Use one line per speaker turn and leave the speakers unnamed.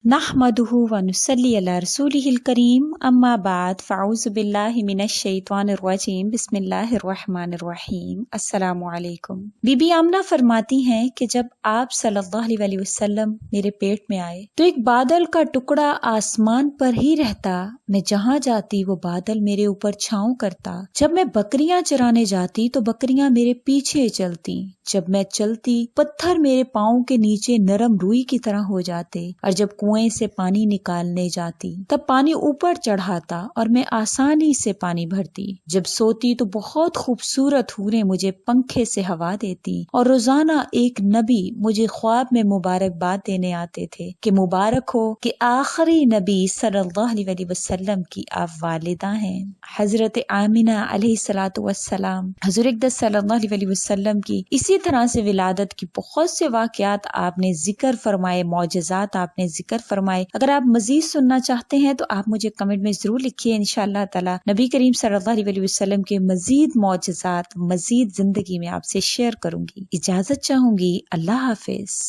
نحمدہ ونصلی علی رسولہ الکریم اما بعد فاعوذ باللہ من الشیطان الرجیم بسم اللہ الرحمن الرحیم السلام علیکم۔ بی بی آمنہ فرماتی ہیں کہ جب آپ صلی اللہ علیہ وسلم میرے پیٹ میں آئے تو ایک بادل کا ٹکڑا آسمان پر ہی رہتا، میں جہاں جاتی وہ بادل میرے اوپر چھاؤں کرتا، جب میں بکریاں چرانے جاتی تو بکریاں میرے پیچھے چلتی، جب میں چلتی پتھر میرے پاؤں کے نیچے نرم روئی کی طرح ہو جاتے، اور جب کنویں سے پانی نکالنے جاتی تب پانی اوپر چڑھاتا اور میں آسانی سے پانی بھرتی، جب سوتی تو بہت خوبصورت حوریں مجھے پنکھے سے ہوا دیتی، اور روزانہ ایک نبی مجھے خواب میں مبارکباد دینے آتے تھے کہ مبارک ہو کہ آخری نبی صلی اللہ علیہ وسلم کی آپ والدہ ہیں۔ حضرت آمنہ علیہ الصلوۃ والسلام حضور اقدس صلی اللہ علیہ وسلم کی اسی طرح سے ولادت کی بہت سے واقعات آپ نے ذکر فرمائے، معجزات آپ نے ذکر فرمائے۔ اگر آپ مزید سننا چاہتے ہیں تو آپ مجھے کمنٹ میں ضرور لکھیے، انشاءاللہ تعالی نبی کریم صلی اللہ علیہ وسلم کے مزید معجزات مزید زندگی میں آپ سے شیئر کروں گی۔ اجازت چاہوں گی، اللہ حافظ۔